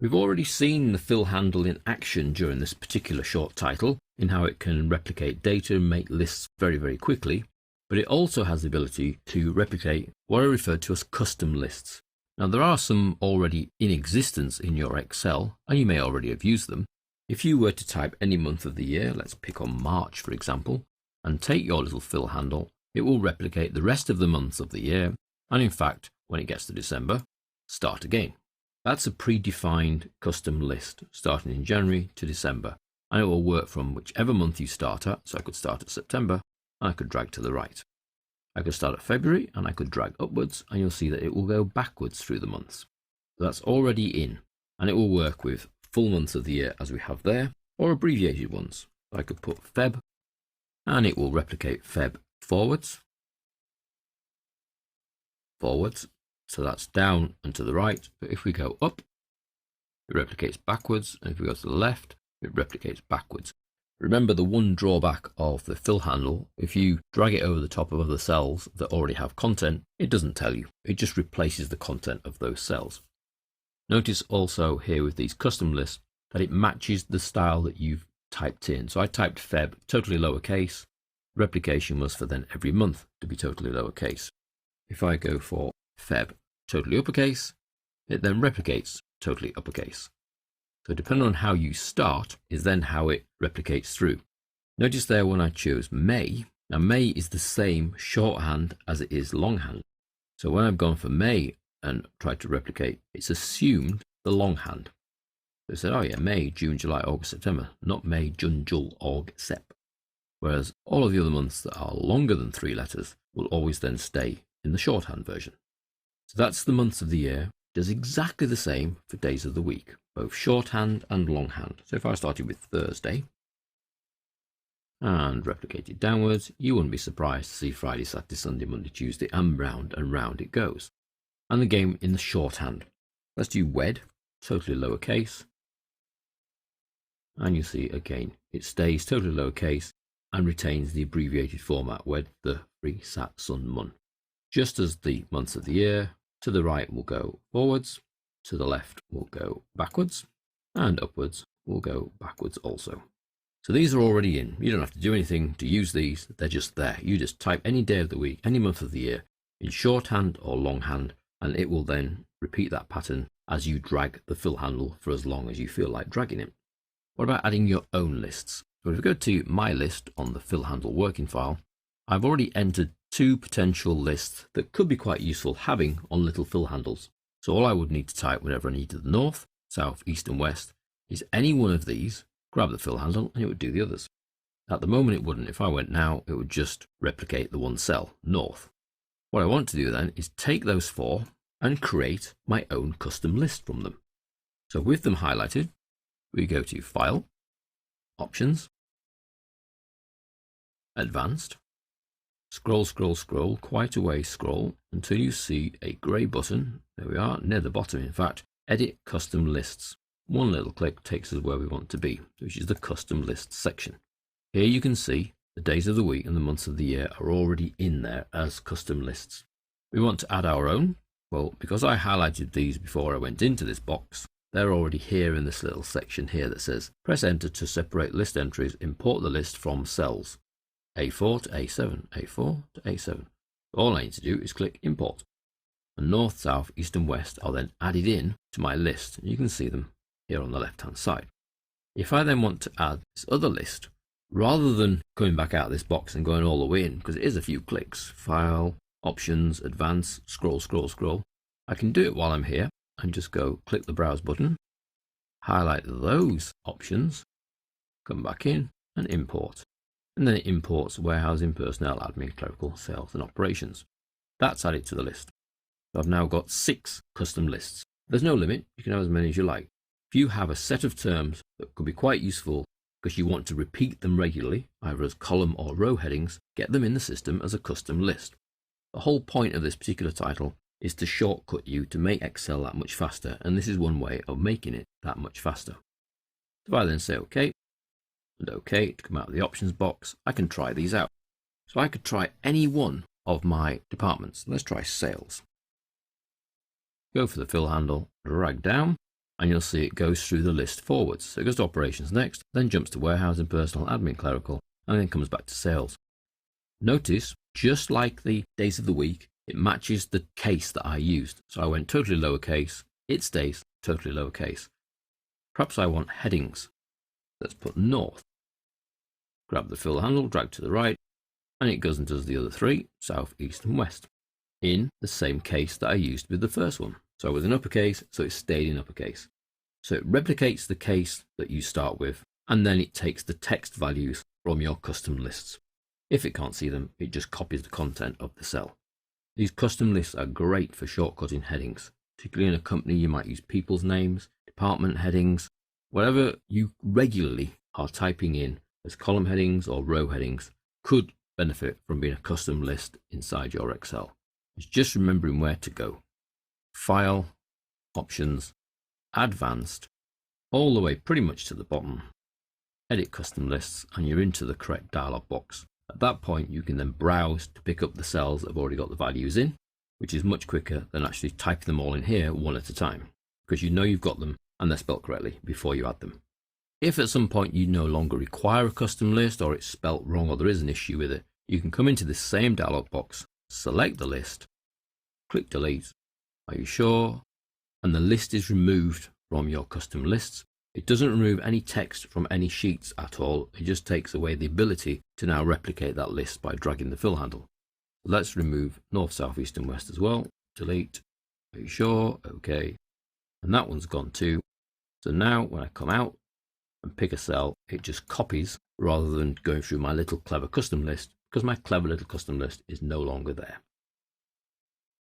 We've already seen the fill handle in action during this particular short title in how it can replicate data and make lists very, very quickly, but it also has the ability to replicate what are referred to as custom lists. Now, there are some already in existence in your Excel, and you may already have used them. If you were to type any month of the year, let's pick on March, for example, and take your little fill handle, it will replicate the rest of the months of the year, and in fact, when it gets to December, start again. That's a predefined custom list starting in January to December, and it will work from whichever month you start at. So I could start at September, and I could drag to the right. I could start at February, and I could drag upwards, and you'll see that it will go backwards through the months. So that's already in, and it will work with full months of the year as we have there, or abbreviated ones. So I could put Feb, and it will replicate Feb forwards, so that's down and to the right. But if we go up, it replicates backwards, and if we go to the left, it replicates backwards. Remember the one drawback of the fill handle: if you drag it over the top of other cells that already have content, it doesn't tell you, it just replaces the content of those cells. Notice also here with these custom lists that it matches the style that you've typed in. So I typed Feb totally lowercase, replication was for then every month to be totally lowercase. If I go for Feb totally uppercase, it then replicates totally uppercase. So depending on how you start is then how it replicates through. Notice there when I chose May, now May is the same shorthand as it is longhand. So when I've gone for May and tried to replicate, it's assumed the longhand. So it said, oh yeah, May, June, July, August, September, not May, June, Jul, Aug, Sep. Whereas all of the other months that are longer than 3 letters will always then stay in the shorthand version. So that's the months of the year. It does exactly the same for days of the week, both shorthand and longhand. So if I started with Thursday and replicated downwards, you wouldn't be surprised to see Friday, Saturday, Sunday, Monday, Tuesday, and round it goes. And the game in the shorthand. Let's do wed, totally lowercase. And you see again, it stays totally lowercase and retains the abbreviated format wed, the, free, sat, sun, mun. Just as the months of the year, to the right will go forwards, to the left will go backwards, and upwards will go backwards also. So these are already in. You don't have to do anything to use these. They're just there. You just type any day of the week, any month of the year in shorthand or longhand, and it will then repeat that pattern as you drag the fill handle for as long as you feel like dragging it. What about adding your own lists? So if we go to my list on the fill handle working file, I've already entered 2 potential lists that could be quite useful having on little fill handles. So all I would need to type whenever I need to the north, south, east and west is any one of these, grab the fill handle and it would do the others. At the moment it wouldn't. If I went now, it would just replicate the one cell, north. What I want to do then is take those 4 and create my own custom list from them. So with them highlighted, we go to File, Options, Advanced, scroll, quite a way scroll until you see a grey button. There we are, near the bottom in fact, Edit Custom Lists. One little click takes us where we want to be, which is the Custom Lists section. Here you can see the days of the week and the months of the year are already in there as custom lists. We want to add our own. Well, because I highlighted these before I went into this box, they're already here in this little section here that says, press enter to separate list entries, import the list from cells. A4 to A7, A4 to A7. All I need to do is click import. And north, south, east and west are then added in to my list. You can see them here on the left hand side. If I then want to add this other list, rather than coming back out of this box and going all the way in, because it is a few clicks, File, Options, Advance, scroll, I can do it while I'm here and just go click the browse button, highlight those options, come back in and import. And then it imports warehousing, personnel, admin, clerical, sales and operations. That's added to the list. So I've now got 6 custom lists. There's no limit, you can have as many as you like. If you have a set of terms that could be quite useful because you want to repeat them regularly, either as column or row headings, get them in the system as a custom list. The whole point of this particular title is to shortcut you to make Excel that much faster, and this is one way of making it that much faster. So if I then say OK, and OK to come out of the options box, I can try these out. So I could try any one of my departments. Let's try sales. Go for the fill handle, drag down, and you'll see it goes through the list forwards. So it goes to operations next, then jumps to warehousing, personal, admin, clerical, and then comes back to sales. Notice, just like the days of the week, it matches the case that I used. So I went totally lowercase, it stays totally lowercase. Perhaps I want headings. Let's put north. Grab the fill handle, drag to the right, and it goes and does the other three, south, east, and west, in the same case that I used with the first one. So it was in uppercase, so it stayed in uppercase. So it replicates the case that you start with, and then it takes the text values from your custom lists. If it can't see them, it just copies the content of the cell. These custom lists are great for shortcutting headings. Particularly in a company, you might use people's names, department headings, whatever you regularly are typing in as column headings or row headings could benefit from being a custom list inside your Excel. It's just remembering where to go. File, Options, Advanced, all the way pretty much to the bottom. Edit custom lists, and you're into the correct dialog box. At that point, you can then browse to pick up the cells that have already got the values in, which is much quicker than actually typing them all in here one at a time, because you know you've got them and they're spelled correctly before you add them. If at some point you no longer require a custom list, or it's spelt wrong, or there is an issue with it, you can come into this same dialog box, select the list, click delete, are you sure? And the list is removed from your custom lists. It doesn't remove any text from any sheets at all. It just takes away the ability to now replicate that list by dragging the fill handle. Let's remove north, south, east, and west as well. Delete. Are you sure? Okay. And that one's gone too. So now when I come out and pick a cell, it just copies rather than going through my little clever custom list, because my clever little custom list is no longer there.